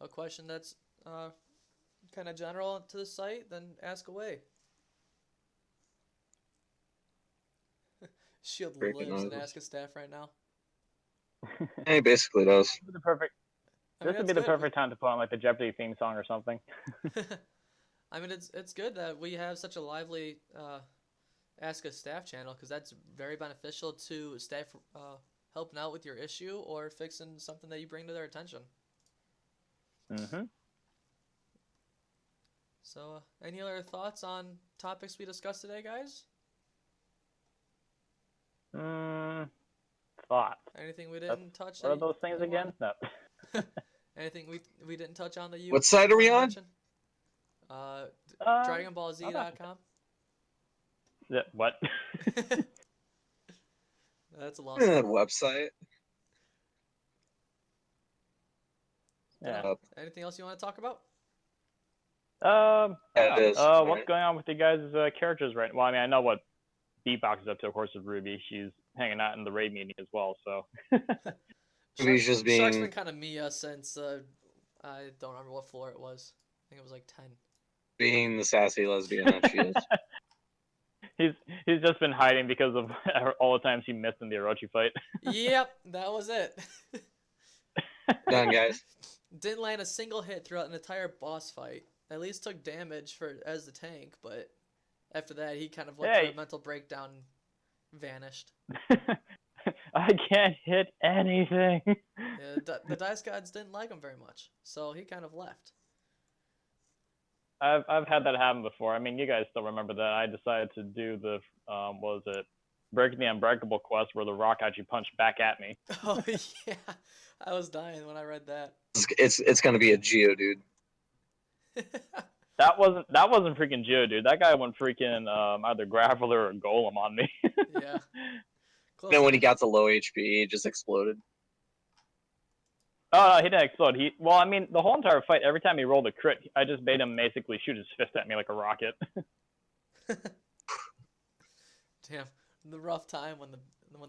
a question that's kind of general to the site, then ask away. Shield lives in Ask a Staff right now. He basically does. This would be the perfect time to put on like the Jeopardy theme song or something. I mean, it's good that we have such a lively Ask a Staff channel, because that's very beneficial to staff helping out with your issue or fixing something that you bring to their attention. Mm-hmm. So, any other thoughts on topics we discussed today, guys? Thought. Anything we didn't touch? What are those things again? No. Anything we didn't touch on that you? What site are we on? DragonBallZ.com. Yeah, what? That's a long website. Yeah. Anything else you want to talk about? What's going on with you guys' characters right now? Well, I mean, I know what Beatbox is up to, of course, with Ruby. She's hanging out in the raid meeting as well, so. Ruby's just being... Shark's been kind of Mia since, I don't remember what floor it was. I think it was like 10. Being the sassy lesbian that she is. He's just been hiding because of all the times he missed in the Orochi fight. Yep, that was it. Done, guys. Didn't land a single hit throughout an entire boss fight. At least took damage as the tank, but after that he kind of went through a mental breakdown and vanished. I can't hit anything. Yeah, the dice gods didn't like him very much, so he kind of left. I've had that happen before. I mean, you guys still remember that I decided to do the Breaking the Unbreakable quest where the rock actually punched back at me. Oh yeah, I was dying when I read that. It's gonna be a Geodude. That wasn't freaking Geodude. That guy went freaking either Graveler or Golem on me. Yeah. Then when he got to low HP, he just exploded. Oh, no, he didn't explode. Well, I mean, the whole entire fight, every time he rolled a crit, I just made him basically shoot his fist at me like a rocket. Damn, the rough time when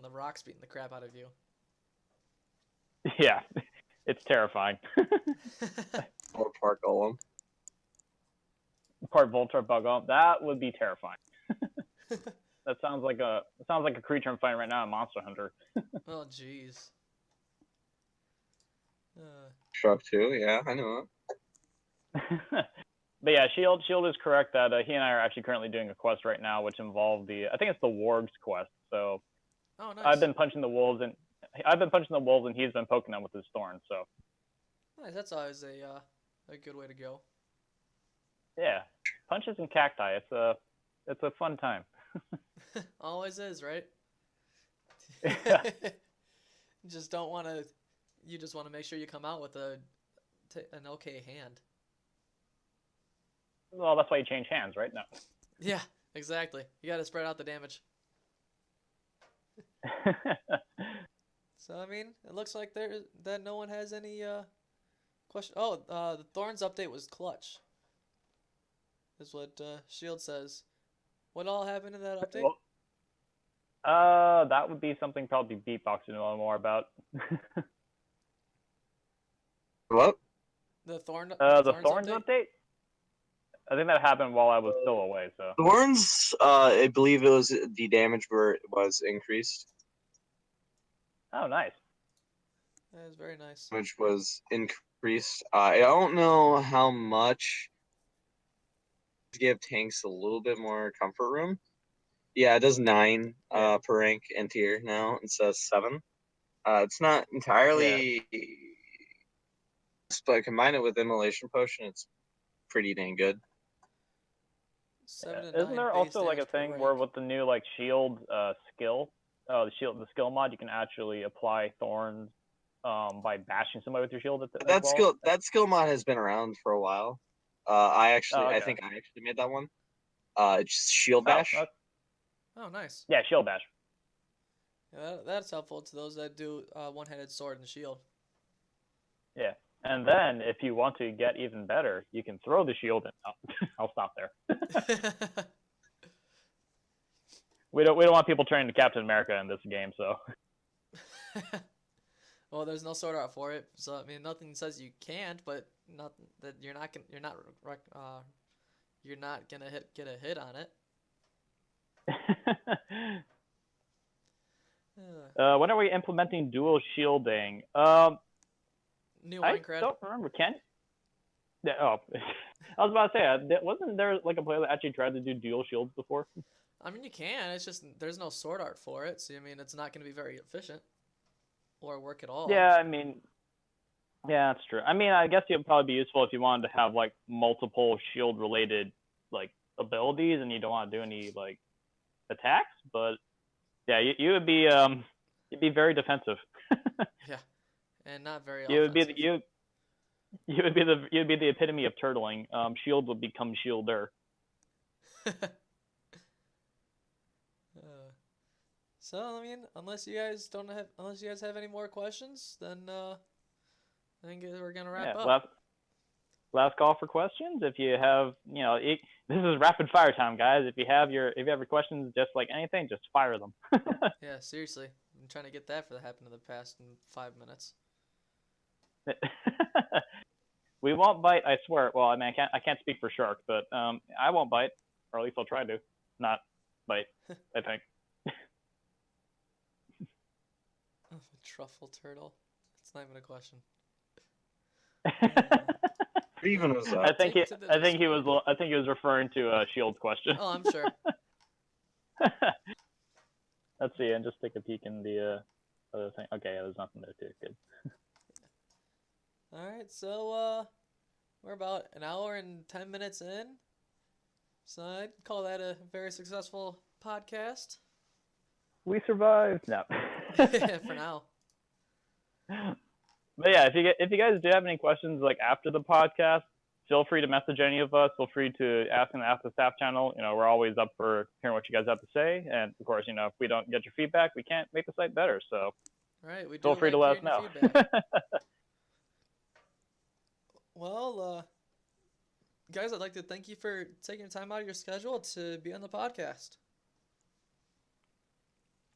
the rock's beating the crap out of you. Yeah, it's terrifying. Or Park Golem. Part Voltor Bug, that would be terrifying. That sounds like a creature I'm fighting right now, a Monster Hunter. Oh jeez. Shrub 2, yeah, I know But yeah, Shield is correct that he and I are actually currently doing a quest right now, which involved I think it's the Wargs quest. So Oh nice. I've been punching the wolves and he's been poking them with his thorns. So Nice. That's always a good way to go. yeah, punches and cacti. It's a fun time. Always is, right? Just don't want to. You just want to make sure you come out with an okay hand. Well, that's why you change hands, right? No. Yeah, exactly. You got to spread out the damage. So I mean, it looks like that no one has any question. Oh, the Thorns update was clutch. Is what Shield says. What all happened in that update? Well, that would be something probably Beatbox to know more about. What? The Thorns update? I think that happened while I was still away. So Thorns, I believe it was the damage was increased. Oh, nice. That is very nice. Which was increased. I don't know how much to give tanks a little bit more comfort room. Yeah, it does 9 per rank and tier now instead of 7. It's not entirely, but combine it with Immolation Potion, it's pretty dang good. 7 to 9 Isn't there also like a thing where with the new like shield skill, the skill mod, you can actually apply thorns by bashing somebody with your shield? That skill mod has been around for a while. I think I actually made that one. It's shield bash. Oh, nice. Yeah, shield bash. Yeah, that's helpful to those that do one-handed sword and shield. Yeah, and then if you want to get even better, you can throw the shield in. Oh, I'll stop there. We don't want people turning to Captain America in this game, so. Well, there's no sword art for it, so I mean, nothing says you can't, but nothing that you're not gonna get a hit on it. When are we implementing dual shielding? New I Aincrad. don't remember. Yeah, oh, I was about to say, wasn't there like a player that actually tried to do dual shields before? I mean, you can. It's just there's no sword art for it, so I mean, it's not going to be very efficient or work at all. Yeah, I mean, yeah, that's true. I mean, I guess it would probably be useful if you wanted to have like multiple shield-related like abilities, and you don't want to do any like attacks. But yeah, you would be you'd be very defensive. Yeah, and not very. You would be the epitome of turtling. Shield would become shielder. So I mean, unless you guys have any more questions, then I think we're gonna wrap up. Last call for questions. If you have, this is rapid fire time, guys. If you have your questions, just like anything, just fire them. Yeah, seriously, I'm trying to get that to happen in the past 5 minutes. We won't bite, I swear. Well, I mean, I can't speak for Shark, but I won't bite, or at least I'll try to not bite. I think. Truffle turtle. It's not even a question. Even was that? I think he was referring to a Shield's question. Oh, I'm sure. Let's see, and just take a peek in the other thing. Okay, yeah, there's nothing there too. Good. All right, so we're about an hour and 10 minutes in, so I'd call that a very successful podcast. We survived. No. For now. But yeah, if you guys do have any questions like after the podcast, feel free to message any of us. Feel free to ask in the Ask the Staff channel. We're always up for hearing what you guys have to say. And of course, if we don't get your feedback, we can't make the site better. So right, we do feel free to let us know. Well, guys, I'd like to thank you for taking time out of your schedule to be on the podcast.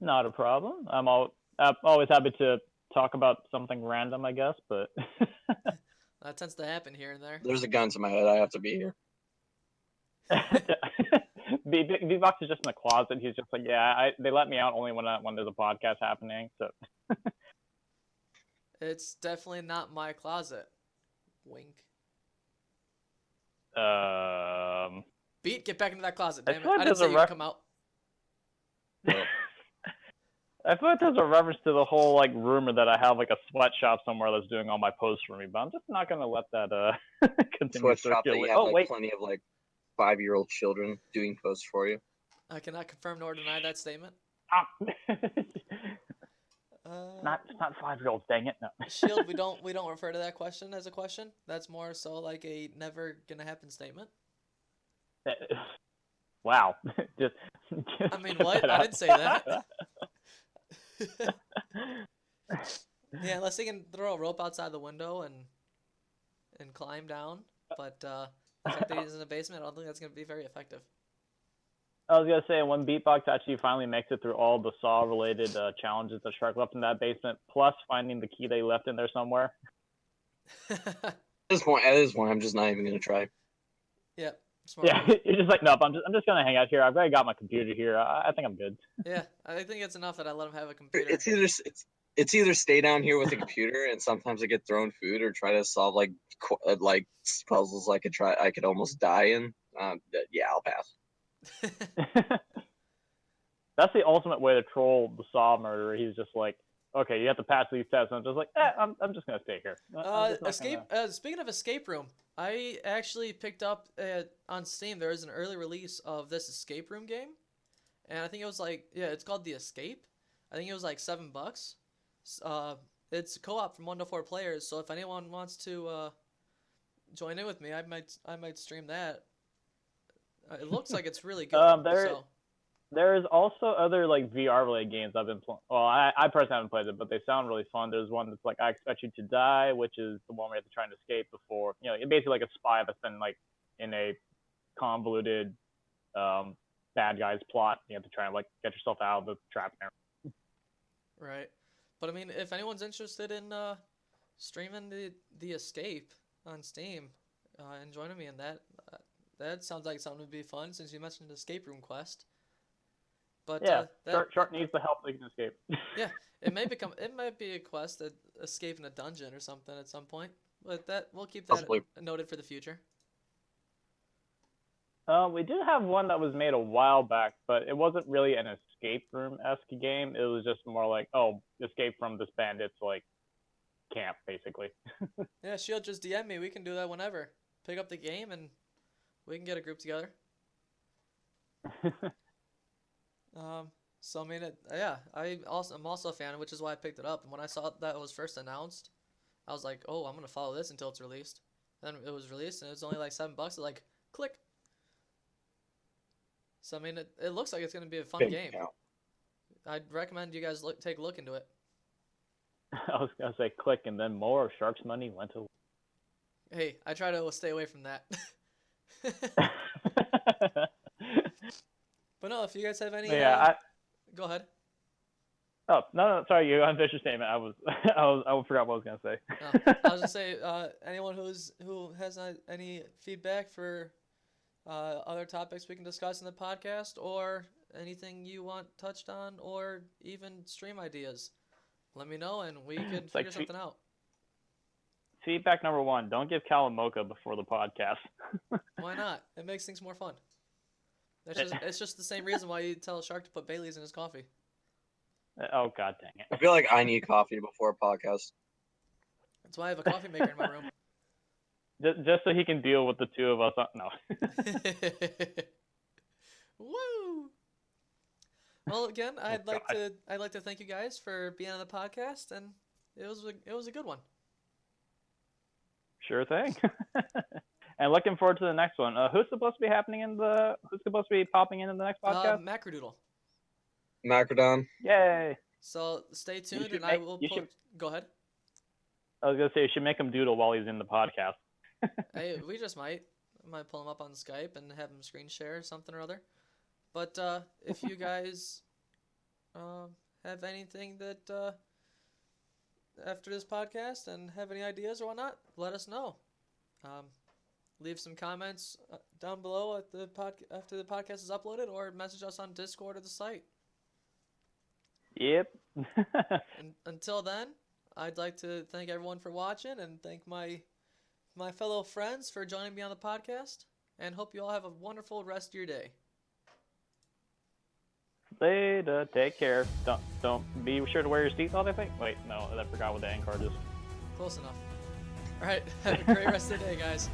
Not a problem. I'm always happy to talk about something random, I guess, but That tends to happen here and there. There's a gun to my head. I have to be here. B-Box is just in the closet. He's just like, yeah, they let me out only when there's a podcast happening. So It's definitely not my closet. Wink. Beat, get back into that closet. Damn it! feel like I didn't there's say a you could come out. I feel like there's a reference to the whole like rumor that I have like a sweatshop somewhere that's doing all my posts for me, but I'm just not gonna let that continue Sweatshop that you circulate. have Oh like wait, plenty of like 5-year-old children doing posts for you. I cannot confirm nor deny that statement. not 5-year-olds. Dang it, no. Shield, we don't refer to that question as a question. That's more so like a never gonna happen statement. Wow. just I mean, what? I didn't say that. Yeah, unless they can throw a rope outside the window and climb down. But the fact that he's in the basement, I don't think that's gonna be very effective. I was gonna say, when Beatbox actually finally makes it through all the Saw-related challenges that Shark left in that basement, plus finding the key they left in there somewhere. At this point, I'm just not even gonna try. Yep. Smart Yeah, move. you're just like, nope. I'm just gonna hang out here. I've already got my computer here. I think I'm good. Yeah, I think it's enough that I let him have a computer. It's either stay down here with a computer and sometimes I get thrown food, or try to solve like puzzles I could almost die in. Yeah, I'll pass. That's the ultimate way to troll the Saw murderer. He's just like, okay, you have to pass these tests. And I'm just like, I'm just gonna stay here. Speaking of escape room, I actually picked up on Steam. There is an early release of this escape room game, and I think it was like, yeah, it's called The Escape. I think it was like $7. It's co-op from 1 to 4 players. So if anyone wants to join in with me, I might stream that. It looks like it's really good. There's also other like VR related games I've been playing. Well, I personally haven't played it, but they sound really fun. There's one that's like I Expect You to Die, which is the one where you have to try and escape before, it's basically like a spy that's been like in a convoluted bad guy's plot. You have to try and like get yourself out of the trap and everything. Right. But I mean, if anyone's interested in streaming the Escape on Steam and joining me in that, that sounds like something would be fun since you mentioned Escape Room Quest. But yeah, Shark needs the help so he can escape. Yeah, it might be a quest that escape in a dungeon or something at some point. But we'll keep that noted for the future. We did have one that was made a while back, but it wasn't really an escape room-esque game. It was just more like, escape from this bandit's like camp, basically. Yeah, Shield, just DM me. We can do that whenever. Pick up the game and we can get a group together. So I mean, I'm also a fan, which is why I picked it up. And when I saw that it was first announced, I was like, oh, I'm gonna follow this until it's released. Then it was released and it was only like $7. So like, click. So I mean, it looks like it's gonna be a fun game. I'd recommend you guys take a look into it. I was gonna say click, and then more of Shark's money went to. Hey, I try to stay away from that. But no, if you guys have any, go ahead. Oh no, sorry, you unfinished your statement. I forgot what I was gonna say. I was gonna say, anyone who has any feedback for other topics we can discuss in the podcast, or anything you want touched on, or even stream ideas, let me know and we can figure something out. Feedback number 1: don't give Cal a mocha before the podcast. Why not? It makes things more fun. It's just the same reason why you tell Shark to put Bailey's in his coffee. Oh, god dang it. I feel like I need coffee before a podcast. That's why I have a coffee maker in my room. Just so he can deal with the two of us. No. Woo! Well, again, I'd like to thank you guys for being on the podcast, and it was a good one. Sure thing. And looking forward to the next one. Who's supposed to be popping in the next podcast? Macrodoodle. Macrodon. Yay! So stay tuned, and I will. Go ahead. I was gonna say you should make him doodle while he's in the podcast. Hey, we just might. I might pull him up on Skype and have him screen share something or other. But if you guys have anything that after this podcast and have any ideas or whatnot, let us know. Leave some comments down below at the after the podcast is uploaded, or message us on Discord or the site. Yep. And until then, I'd like to thank everyone for watching and thank my fellow friends for joining me on the podcast, and hope you all have a wonderful rest of your day. Later. Take care. Don't be sure to wear your seatbelt, I think. Wait, no, I forgot what the Aincrad is. Close enough. All right, have a great rest of the day, guys.